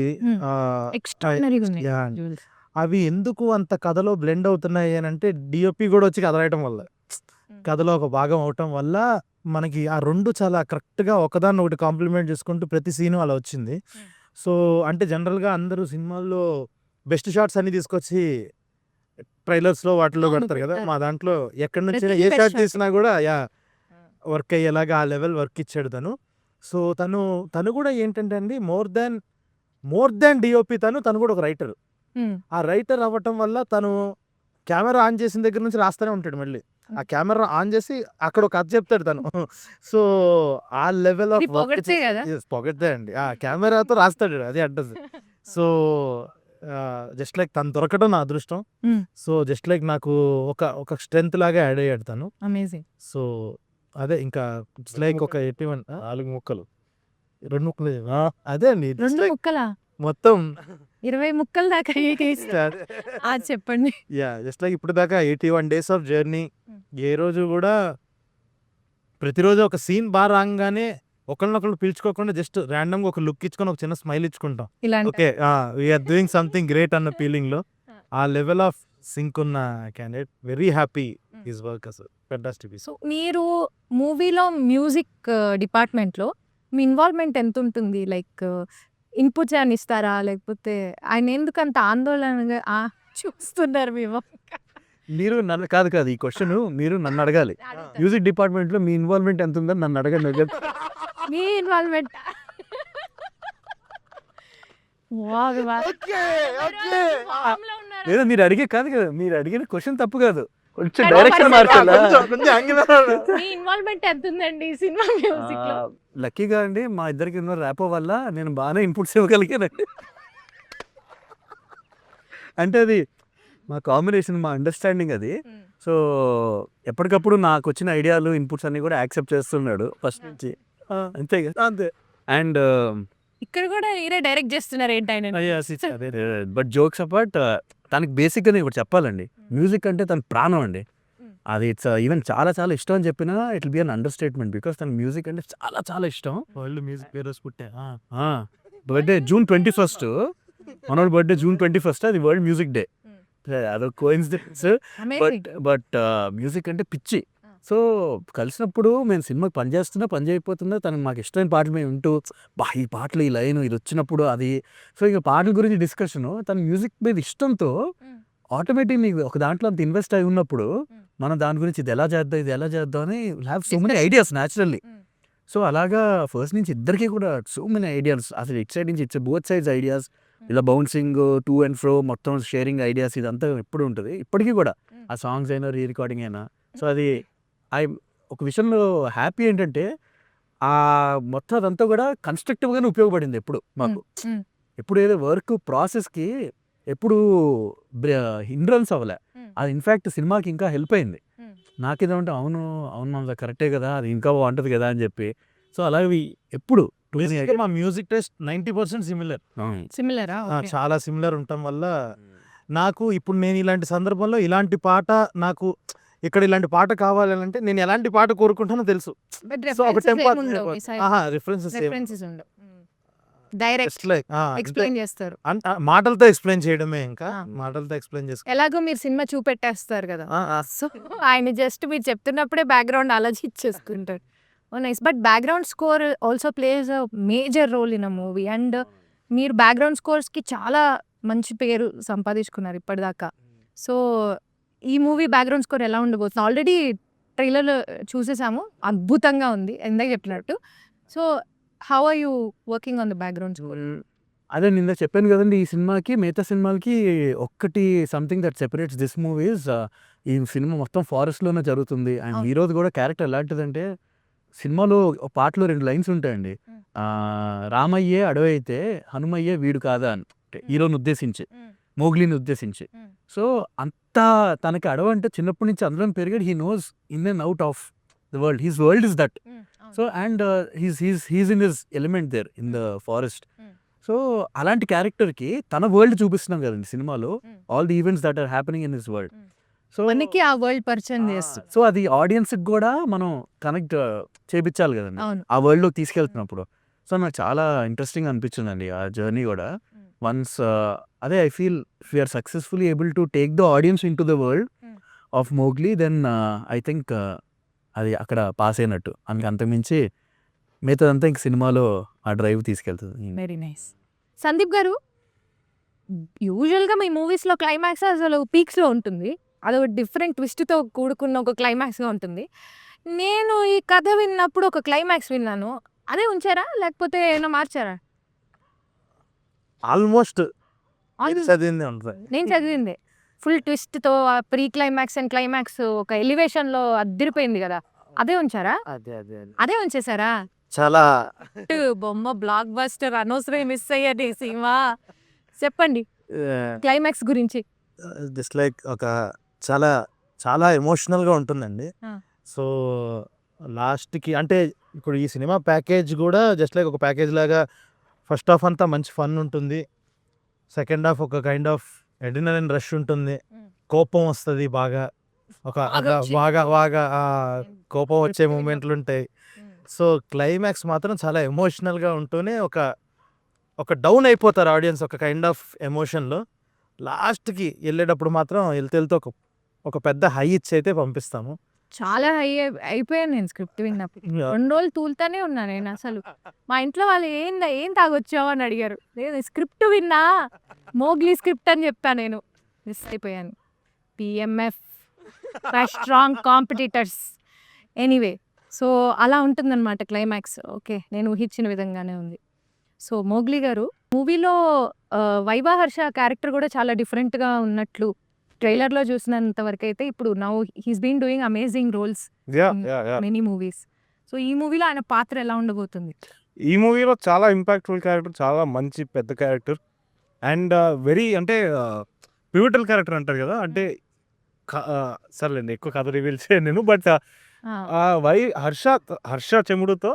అవి ఎందుకు అంత కథలో బ్లెండ్ అవుతున్నాయి అని అంటే డిఓపి కూడా వచ్చి కథ రాయటం వల్ల, కథలో ఒక భాగం అవటం వల్ల మనకి ఆ 2 చాలా కరెక్ట్గా ఒకదాన్ని ఒకటి కాంప్లిమెంట్ చేసుకుంటూ ప్రతి సీను అలా వచ్చింది. సో అంటే జనరల్గా అందరూ సినిమాల్లో బెస్ట్ షాట్స్ అన్ని తీసుకొచ్చి ట్రైలర్స్లో వాటిలో పెడతారు కదా. మా దాంట్లో ఎక్కడి నుంచి ఏ షాట్ తీసినా కూడా వర్క్ అయ్యేలాగా ఆ లెవెల్ వర్క్ ఇచ్చాడు తను. సో తను కూడా ఏంటంటే అండి మోర్ దాన్ డిఓపి తను కూడా ఒక రైటర్. ఆ రైటర్ అవ్వటం వల్ల తను కెమెరా ఆన్ చేసిన దగ్గర నుంచి రాస్తూనే ఉంటాడు. మళ్ళీ ఆ కెమెరా ఆన్ చేసి అక్కడ ఒక కథ చెప్తాడు తను. సో ఆ లెవెల్ ఆఫ్ పొగడ్తే అండి. ఆ కెమెరాతో రాస్తాడు, అది అడ్రస్. సో జస్ట్ లైక్ తను దొరకడం నా అదృష్టం. సో జస్ట్ లైక్ నాకు ఒక స్ట్రెంత్ లాగా యాడ్ అయ్యాడు తను. అమేజింగ్. సో అదే ఇంకా లైక్ ఒక 4 ముక్కలు 2 ముక్కలు అదే అండి. 2 ముక్కలా? మొత్తం 20 ముక్కల దాకా చెప్పండి. జస్ట్ లైక్ ఇప్పుడు దాకా 81 days ఆఫ్ జర్నీ. ఏ రోజు కూడా ప్రతిరోజు ఒక సీన్ బాగా రాగానే ఒకళ్ళనొకళ్ళు పిలుచుకోకుండా జస్ట్ ర్యాండమ్గా ఒక లుక్ ఇచ్చుకొని ఒక చిన్న స్మైల్ ఇచ్చుకుంటాం. Okay we're doing something great అన్న ఫీలింగ్లో ఆ లెవెల్ ఆఫ్ సింక్ ఉన్న candidate. Very happy his work అసలు ఫెంటాస్టిక్. సో మీరు మూవీలో మ్యూజిక్ డిపార్ట్మెంట్లో మీ ఇన్వాల్వ్మెంట్ ఎంత ఉంటుంది? లైక్ ఇన్పుట్స్ అని ఇస్తారా, లేకపోతే ఆయన ఎందుకు అంత ఆందోళనగా చూస్తున్నారు? మీరు నన్ను కాదు ఈ క్వశ్చన్ మీరు నన్ను అడగాలి. మ్యూజిక్ డిపార్ట్మెంట్లో మీ ఇన్వాల్వ్మెంట్ ఎంత ఉందని నన్ను అడగండి. మీ ఇన్వాల్వ్మెంట్ లేదా మీరు అడిగే కాదు కదా, మీరు అడిగిన క్వశ్చన్ తప్పు కాదు, కొంచెం డైరెక్షన్ మార్చాలా? మీ ఇన్వాల్వ్మెంట్ ఎంత ఉందండి సినిమా మ్యూజిక్ లో? లక్కీగా అండి మా ఇద్దరికి ఉన్న ర్యాపో వల్ల నేను బాగానే ఇన్పుట్స్ ఇవ్వగలిగానండి. అంటే అది మా కాంబినేషన్, మా అండర్స్టాండింగ్ అది. సో ఎప్పటికప్పుడు నాకు వచ్చిన ఐడియాలు ఇన్పుట్స్ అన్ని కూడా యాక్సెప్ట్ చేస్తున్నాడు ఫస్ట్ నుంచి. అంతే కదా. అంతే. అండ్ ఇక్కడ కూడా మీరే డైరెక్ట్ చేస్తున్నారు ఏంటి ఆయన? బట్ జోక్స్ అపార్ట్, తనకి బేసిక్గా ఇప్పుడు చెప్పాలండి, మ్యూజిక్ అంటే తన ప్రాణం అండి. అది ఇట్స్ ఈవెన్ చాలా చాలా ఇష్టం అని చెప్పినా it will be an understatement, because తన మ్యూజిక్ అంటే చాలా చాలా ఇష్టం. వరల్డ్ మ్యూజిక్ డే రోజు పుట్టా. బర్త్డే June 21st, మనోడి బర్త్డే June 21st, అది వరల్డ్ మ్యూజిక్ డే. అదొక కోఇన్సిడెన్స్. బట్ మ్యూజిక్ అంటే పిచ్చి. సో కలిసినప్పుడు మేము సినిమాకి పని చేయకపోతున్నా తనకు మాకు ఇష్టమైన పాటలు మేము వింటూ, ఈ పాటలు ఈ లైన్ ఇది వచ్చినప్పుడు అది. సో ఇక పాటల గురించి డిస్కషను, తన మ్యూజిక్ మీద ఇష్టంతో ఆటోమేటిక్ నీకు ఒక దాంట్లో అంత ఇన్వెస్ట్ అయి ఉన్నప్పుడు మనం దాని గురించి ఇది ఎలా చేద్దాం అని have so many ideas naturally. So అలాగా ఫస్ట్ నుంచి ఇద్దరికి కూడా సో మెనీ ఐడియాస్, అసలు ఇట్ సైడ్ నుంచి ఇట్స్ బోత్ సైడ్స్ ఐడియాస్, ఇలా బౌన్సింగ్ టూ అండ్ ఫ్రో మొత్తం షేరింగ్ ఐడియాస్ ఇదంతా ఎప్పుడు ఉంటుంది ఇప్పటికీ కూడా, ఆ సాంగ్స్ అయినా రీ రికార్డింగ్ అయినా. సో అది ఒక విషయంలో హ్యాపీ ఏంటంటే ఆ మొత్తం అదంతా కూడా కన్స్ట్రక్టివ్గానే ఉపయోగపడింది ఎప్పుడు మాకు. ఎప్పుడు ఏదో వర్క్ ప్రాసెస్కి ఎప్పుడు హిండ్రన్స్ అవ్వలే. అది ఇన్ఫ్యాక్ట్ సినిమాకి ఇంకా హెల్ప్ అయింది. నాకేదంటే అవును మన కరెక్టే కదా, అది ఇంకా బాగుంటుంది కదా అని చెప్పి. సో అలాగే ఎప్పుడు మా మ్యూజిక్ టేస్ట్ 90% సిమిలరా? చాలా సిమిలర్ ఉండటం వల్ల నాకు ఇప్పుడు నేను ఇలాంటి సందర్భంలో ఇలాంటి పాట నాకు ఇక్కడ ఇలాంటి పాట కావాలంటే నేను ఎలాంటి పాట కోరుకుంటానో తెలుసు. సో ఒక రిఫరెన్సెస్ డైరెక్ట్ ఎక్స్ప్లెయిన్ చేస్తారు, మాటలతో ఎక్స్ప్లెయిన్ చేయడమే. ఇంకా మాటలతో ఎక్స్ప్లెయిన్ చేస్తారు. ఎలాగో మీరు సినిమా చూపెట్టేస్తారు కదా, సో ఆయన జస్ట్ మీరు చెప్తున్నప్పుడే బ్యాక్గ్రౌండ్ ఆలోచించేసుకుంటారు. Nice. But background score also plays a major role in a movie. And మీరు బ్యాక్గ్రౌండ్ స్కోర్స్కి చాలా మంచి పేరు సంపాదించుకున్నారు ఇప్పటిదాకా. సో ఈ మూవీ బ్యాక్గ్రౌండ్ స్కోర్ ఎలా ఉండబోతుంది? ఆల్రెడీ ట్రైలర్ చూసేసాము, అద్భుతంగా ఉంది ఇందాక చెప్పినట్టు. So how are you working on the background score? అదే నిన్న చెప్పాను కదండి, ఈ సినిమాకి మిగతా సినిమాలకి ఒక్కటి something that separates this movies, ఈ సినిమా మొత్తం ఫారెస్ట్లోనే జరుగుతుంది. అండ్ ఈరోజు కూడా క్యారెక్టర్ ఎలాంటిదంటే, సినిమాలో పాటలో 2 లైన్స్ ఉంటాయండి. రామయ్యే అడవి అయితే హనుమయ్యే వీడు కాదా అని, హీరోని ఉద్దేశించి, మోగ్లీని ఉద్దేశించి. సో అంతా తనకి అడవి అంటే చిన్నప్పటి నుంచి అందులో పెరిగాడు. He knows in and out of the world, his world is that. So and he's in his element there in the forest. So అలాంటి క్యారెక్టర్కి తన వరల్డ్ చూపిస్తున్నాం కదండి సినిమాలో, all the events that are happening in his world. So మనకి ఆ వరల్డ్ పరిచయం చేస్తుంది. సో అది ఆడియన్స్కి కూడా మనం కనెక్ట్ చేపించాలి కదండి అవును. ఆ వరల్డ్లోకి తీసుకెళ్తున్నప్పుడు. సో నాకు చాలా ఇంట్రెస్టింగ్ అనిపించిందండి ఆ జర్నీ కూడా. వన్స్ అదే I feel if we are successfully able to take the audience into the world of Mowgli, then I think అది అక్కడ పాస్ అయినట్టు. అంతకుమించి మిగతాదంతా ఇంక సినిమాలో ఆ డ్రైవ్ తీసుకెళ్తుంది. Very nice. సందీప్ గారు, యూజువల్గా మీ మూవీస్లో క్లైమాక్స్ అసలు పీక్స్లో ఉంటుంది, అదొక డిఫరెంట్ ట్విస్ట్తో కూడుకున్న ఒక క్లైమాక్స్గా ఉంటుంది. నేను ఈ కథ విన్నప్పుడు ఒక క్లైమాక్స్ విన్నాను, అదే ఉంచారా లేకపోతే ఏమైనా మార్చారా? ఆల్మోస్ట్ చదివింది ఉంటుంది. నేను చదివిందే ఫుల్ ట్విస్ట్తో, ప్రీ క్లైమాక్స్ అండ్ క్లైమాక్స్ ఒక ఎలివేషన్లో అదిరిపోయింది కదా, అదే ఉంచారా? అదే ఉంచేసారా? చాలా బొమ్మ బ్లాక్ బస్టర్, అనవసరం మిస్ అయ్యాడు ఈ సినిమా. చెప్పండి క్లైమాక్స్ గురించి. జస్ట్ లైక్ ఒక చాలా చాలా ఎమోషనల్గా ఉంటుందండి. సో లాస్ట్కి అంటే ఇప్పుడు ఈ సినిమా ప్యాకేజ్ కూడా జస్ట్ లైక్ ఒక ప్యాకేజ్ లాగా, ఫస్ట్ హాఫ్ అంతా మంచి ఫన్ ఉంటుంది, సెకండ్ హాఫ్ ఒక కైండ్ ఆఫ్ ఎడ్రినలిన్ రష్ ఉంటుంది, కోపం వస్తుంది బాగా, ఒక బాగా బాగా కోపం వచ్చే మూమెంట్లు ఉంటాయి. సో క్లైమాక్స్ మాత్రం చాలా ఎమోషనల్గా ఉంటూనే ఒక డౌన్ అయిపోతారు ఆడియన్స్ ఒక కైండ్ ఆఫ్ ఎమోషన్లో. లాస్ట్కి వెళ్ళేటప్పుడు మాత్రం వెళ్తే ఒక పెద్ద హై ఇచ్చి అయితే పంపిస్తాము. చాలా హై అయిపోయాను నేను స్క్రిప్ట్ విన్నప్పుడు. 2 రోజులు తూలుతానే ఉన్నా నేను. అసలు మా ఇంట్లో వాళ్ళు ఏం తాగొచ్చావు అని అడిగారు. లేదు స్క్రిప్ట్ విన్నా, మోగ్లీ స్క్రిప్ట్ అని చెప్పా, నేను మిస్ అయిపోయాను. PMF strong competitors. Anyway, so అలా ఉంటుందన్నమాట క్లైమాక్స్. ఓకే, నేను ఊహించిన విధంగానే ఉంది. సో మోగ్లీ గారు, మూవీలో వైవా హర్ష క్యారెక్టర్ కూడా చాలా డిఫరెంట్గా ఉన్నట్లు ట్రైలర్లో చూసినంత వరకు అయితే, ఇప్పుడు now he's been doing amazing roles many movies. So ఈ మూవీలో ఆయన పాత్ర ఎలా ఉండబోతుంది? ఈ మూవీలో చాలా ఇంపాక్ట్ఫుల్ క్యారెక్టర్, చాలా మంచి పెద్ద క్యారెక్టర్, అండ్ వెరీ అంటే పివిటల్ క్యారెక్టర్ అంటారు కదా, అంటే సర్లేండి ఎక్కువ కథ రివీల్ చేయను నేను. బట్ హర్ష చెముడుతో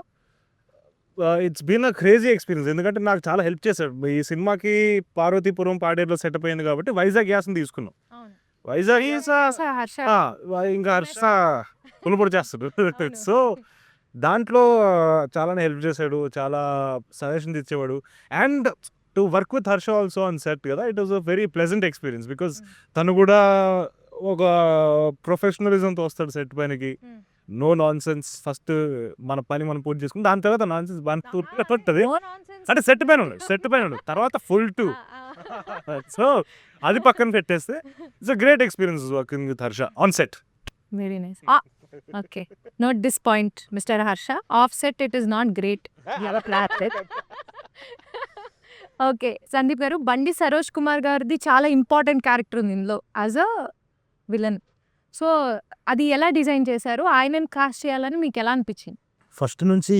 it's been a crazy experience. ఎందుకంటే నాకు చాలా హెల్ప్ చేశాడు. ఈ సినిమాకి పార్వతీపురం పాడేరులో సెటప్ అయింది కాబట్టి వైజాగ్ గ్యాస్ని తీసుకున్నాం. వైజాగ్ హర్ష ఇంకా హర్ష పులుపొడి చేస్తాడు. సో దాంట్లో చాలానే హెల్ప్ చేశాడు, చాలా సజెషన్స్ ఇచ్చేవాడు. And to work with Harsha also on set కదా, it was a very pleasant experience. Because తను కూడా ఒక ప్రొఫెషనలిజంతో వస్తాడు సెట్ పైనకి. నో నాన్ సెన్స్, ఫస్ట్ మన పని మనం పూర్తి చేసుకుని దాని తర్వాత నాన్ సెన్స్ ఉంటుంది. అంటే సెట్ పైన ఉన్నాడు తర్వాత ఫుల్ టు. సో అది పక్కన పెట్టేస్తే it's a great experience working with Harsha on set. Very nice. Okay, note this point mister Harsha. Of set it is not great. Okay Sandeep గారు, బండి సరోజ్ కుమార్ గారిది చాలా ఇంపార్టెంట్ క్యారెక్టర్ ఉంది ఇందులో యాజ్ అ విలన్. సో అది ఎలా డిజైన్ చేశారు? ఆయనని కాస్ట్ చేయాలని మీకు ఎలా అనిపించింది? ఫస్ట్ నుంచి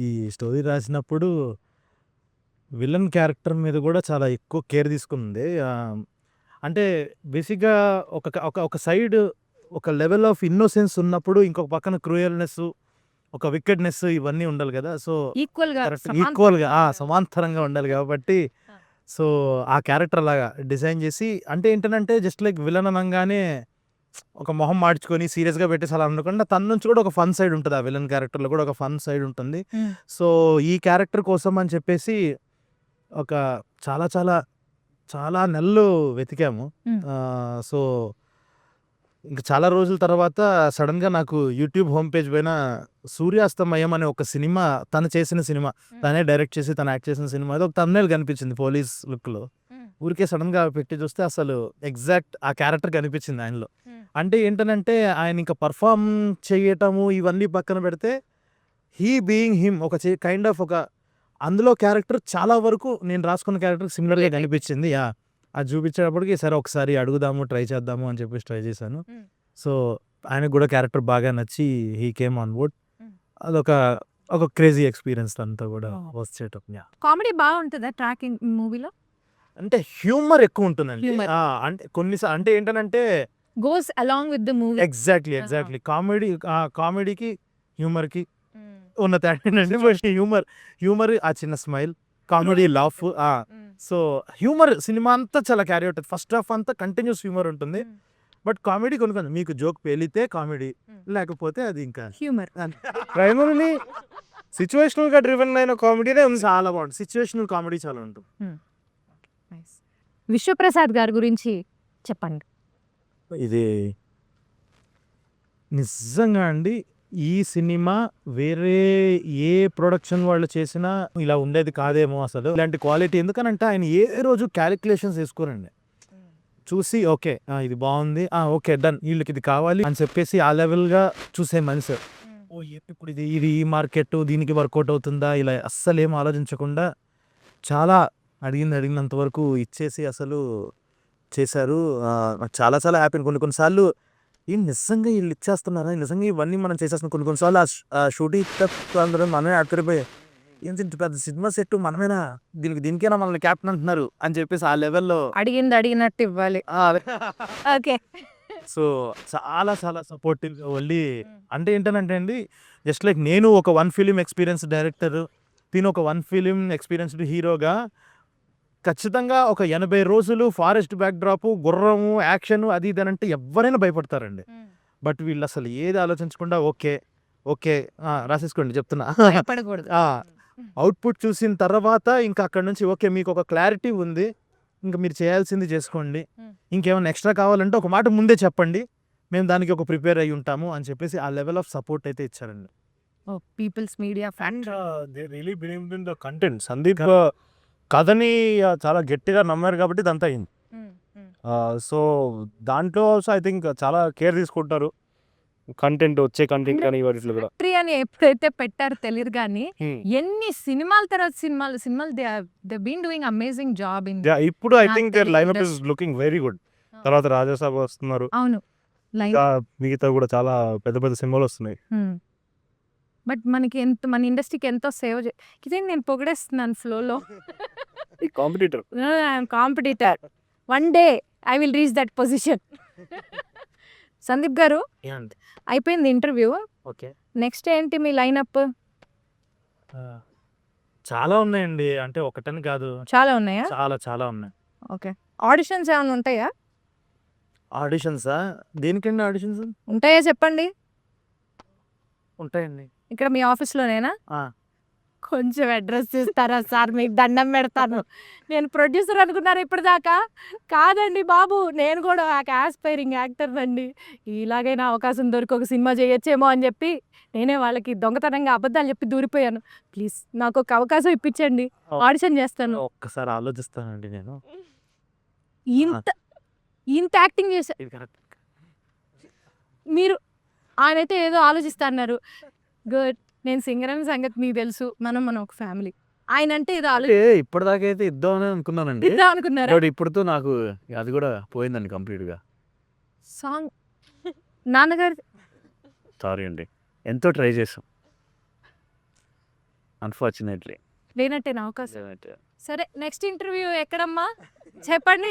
ఈ స్టోరీ రాసినప్పుడు విలన్ క్యారెక్టర్ మీద కూడా చాలా ఎక్కువ కేర్ తీసుకుంది. అంటే బేసిక్గా ఒక సైడ్ ఒక లెవెల్ ఆఫ్ ఇన్నోసెన్స్ ఉన్నప్పుడు ఇంకొక పక్కన క్రూయల్నెస్, ఒక వికెట్నెస్ ఇవన్నీ ఉండాలి కదా. సో ఈక్వల్గా సమాంతరంగా ఉండాలి కాబట్టి సో ఆ క్యారెక్టర్ లాగా డిజైన్ చేసి, అంటే ఏంటంటే జస్ట్ లైక్ విలన్ అనగానే ఒక మొహం మార్చుకొని సీరియస్గా పెట్టేసి అలా అనుకుండా తన నుంచి కూడా ఒక ఫన్ సైడ్ ఉంటుంది. ఆ విలన్ క్యారెక్టర్లో కూడా ఒక ఫన్ సైడ్ ఉంటుంది. సో ఈ క్యారెక్టర్ కోసం అని చెప్పేసి ఒక చాలా చాలా చాలా నెలలు వెతికాము. సో ఇంకా చాలా రోజుల తర్వాత సడన్గా నాకు యూట్యూబ్ హోమ్ పేజ్ పైన సూర్యాస్తమయం అనే ఒక సినిమా, తను చేసిన సినిమా, తనే డైరెక్ట్ చేసి తను యాక్ట్ చేసిన సినిమా, అది ఒక thumbnail కనిపించింది పోలీస్ లుక్లో. ఊరికే సడన్గా పెట్టి చూస్తే అసలు ఎగ్జాక్ట్ ఆ క్యారెక్టర్ కనిపించింది ఆయనలో. అంటే ఏంటనంటే ఆయన ఇంకా పర్ఫామ్ చేయటము ఇవన్నీ పక్కన పెడితే హీ బీయింగ్ హిమ్ ఒక కైండ్ ఆఫ్ ఒక అందులో క్యారెక్టర్ చాలా వరకు నేను రాసుకున్న క్యారెక్టర్ సిమిలర్గా కనిపించింది. అది చూపించేటప్పటికి సరే ఒకసారి అడుగుదాము, ట్రై చేద్దాము అని చెప్పేసి ట్రై చేశాను. సో ఆయనకు కూడా క్యారెక్టర్ బాగా నచ్చి హీ కేమ్ ఆన్ బోర్డ్. అదొక క్రేజీ ఎక్స్పీరియన్స్ అంతా కూడా వచ్చేటం. కామెడీ బాగుంటుందా ట్రాకింగ్ మూవీలో? అంటే హ్యూమర్ ఎక్కువ ఉంటుందండి. Humor. అంటే అంటే ఏంటంటే goes along with the movie. Exactly కామెడీకి హ్యూమర్కి ఉన్న తేడా ఏంటంటే ఫస్ట్ హ్యూమర్ ఆ చిన్న smile, comedy laugh. So humour సినిమా అంతా చాలా క్యారీ అవుతుంది. ఫస్ట్ హాఫ్ అంతా కంటిన్యూస్ హ్యూమర్ ఉంటుంది. బట్ కామెడీ కొన్ని మీకు జోక్ పేలితే కామెడీ, లేకపోతే అది ఇంకా హ్యూమర్. ప్రైమరీలీ సిచ్యువేషనల్గా డ్రివెన్ అయిన కామెడీనే ఉంది. చాలా బాగుంటుంది. సిచ్యువేషనల్ కామెడీ చాలా ఉంటుంది. విశ్వప్రసాద్ గారి గురించి చెప్పండి. ఇది నిజంగా అండి, ఈ సినిమా వేరే ఏ ప్రొడక్షన్ వాళ్ళు చేసినా ఇలా ఉండేది కాదేమో అసలు. ఇలాంటి క్వాలిటీ ఎందుకనంటే ఆయన ఏ రోజు క్యాలిక్యులేషన్స్ వేసుకోరండి. చూసి ఓకే ఇది బాగుంది, ఓకే డన్, వీళ్ళకి ఇది కావాలి అని చెప్పేసి ఆ లెవెల్గా చూసే మనిషి. ఇప్పుడు ఇది ఈ మార్కెట్ దీనికి వర్కౌట్ అవుతుందా ఇలా అస్సలు ఏం ఆలోచించకుండా చాలా అడిగినంత వరకు ఇచ్చేసి అసలు చేశారు. నాకు చాలా చాలా హ్యాపీ. కొన్నిసార్లు నిజంగా వీళ్ళు ఇచ్చేస్తున్నారా, నిజంగా ఇవన్నీ మనం చేసేస్తున్నాం. కొన్నిసార్లు ఆ షూటింగ్ అందరూ మనమే ఆశ్చర్యపోయి ఏంటి ఇంత పెద్ద సినిమా సెట్ మనమేనా, దీనికైనా మనల్ని క్యాప్టెన్ అంటున్నారు అని చెప్పేసి ఆ లెవెల్లో అడిగినట్టు ఇవ్వాలి. ఓకే. సో చాలా చాలా సపోర్టివ్ వెళ్ళి. అంటే ఏంటంటే అండి, జస్ట్ లైక్ నేను ఒక 1 ఫిలిం ఎక్స్పీరియన్స్ డైరెక్టర్, తిను ఒక 1 ఫిలిం ఎక్స్పీరియన్స్డ్ హీరోగా ఖచ్చితంగా ఒక 80 రోజులు ఫారెస్ట్ బ్యాక్ డ్రాప్, గుర్రము, యాక్షన్ అది ఇది అంటే ఎవరైనా భయపడతారండి. బట్ వీళ్ళు అసలు ఏది ఆలోచించకుండా ఓకే రాసేసుకోండి చెప్తున్నా. అవుట్పుట్ చూసిన తర్వాత ఇంకా అక్కడ నుంచి ఓకే మీకు ఒక క్లారిటీ ఉంది, ఇంకా మీరు చేయాల్సింది చేసుకోండి, ఇంకేమైనా ఎక్స్ట్రా కావాలంటే ఒక మాట ముందే చెప్పండి, మేము దానికి ఒక ప్రిపేర్ అయ్యి ఉంటాము అని చెప్పేసి ఆ లెవెల్ ఆఫ్ సపోర్ట్ అయితే ఇచ్చారండి. People's media and they really believed in the content. Sandeep కథని చాలా గట్టిగా నమ్మారు కాబట్టి ఇదంతా అయింది. సో దాంట్లో ఆల్సో ఐ థింక్ చాలా కేర్ తీసుకుంటారు. వచ్చే కంటెంట్ కానీ వాటిలో కూడా ట్రీ అని ఎప్పుడైతే పెట్టారో తెలియదు కానీ ఎన్ని సినిమాల తర్వాత సినిమాలు they been doing amazing job in. ఇప్పుడు I think their lineup is looking very good. తర్వాత రాజాసాబ్ వస్తున్నారు. అవును, మిగతా కూడా చాలా పెద్ద పెద్ద సినిమాలు వస్తున్నాయి. బట్ మనకి మన ఇండస్ట్రీకి ఎంతో సేవ్ ఇదే నేను పొగిడేస్తున్నాను ఫ్లోలో. Competitor. Competitor. One day I will reach that position. Sandeep గారు అయిపోయింది ఇంటర్వ్యూ. ఓకే. నెక్స్ట్ ఏంటి మీ లైనప్? చాలా ఉన్నాయండి. అంటే ఒకటని కాదు. చాలా ఉన్నాయా? చాలా చాలా ఉన్నాయి. ఓకే. ఆడిషన్స్ ఏమైనా ఉంటాయా? ఆడిషన్సా? దేనికండి ఆడిషన్స్? ఉంటాయా చెప్పండి. ఉంటాయండి. ఇక్కడ మీ ఆఫీస్‌లోనేనా? ఆ! కొంచెం అడ్రెస్ ఇస్తారా సార్? మీకు దండం పెడతాను. నేను ప్రొడ్యూసర్ అనుకున్నారా ఇప్పటిదాకా? కాదండి బాబు. నేను కూడా ఒక యాస్పైరింగ్ యాక్టర్‌నండి. ఇలాగైనా అవకాశం దొరికి ఒక సినిమా చేయొచ్చేమో అని చెప్పి నేనే వాళ్ళకి దొంగతనంగా అబద్ధాలు చెప్పి దూరిపోయాను. ప్లీజ్ నాకొక అవకాశం ఇప్పించండి. ఆడిషన్ చేస్తాను. ఒక్కసారి ఆలోచిస్తానండి నేను. ఇంత ఇంత యాక్టింగ్ చేశా ఇది కరెక్ట్. మీరు. ఆయనైతే ఏదో ఆలోచిస్తా అన్నారు. గుడ్. నేను సింగర్ అనే సంగతి మీకు తెలుసు. మనం ఒక ఫ్యామిలీ. ఆయనంటే ఏదో అంటే ఇప్పటిదాకా అయితే ఇద్దామని అనుకున్నానండి. ఆలోచిద్దాం అనుకున్నారా? బట్ ఇప్పుడుతో నాకు అది కూడా పోయిందండి కంప్లీట్‌గా. సాంగ్ నాన్నగారు సారీ అండి. ఎంతో ట్రై చేసాం. అన్‌ఫార్చునేట్‌లీ. లేనట్టేనా అవకాశం? సరే నెక్స్ట్ ఇంటర్వ్యూ ఎక్కడమ్మా చెప్పండి.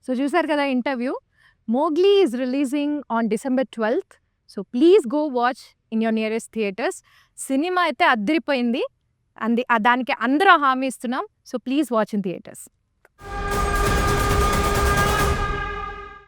సో చూసారు కదా interview. Mowgli is releasing on December 12th. So please go watch in your nearest theatres. Cinema అయితే అద్దరిపోయింది. దానికి అందరూ హామీ ఇస్తున్నాం. So please watch in theatres.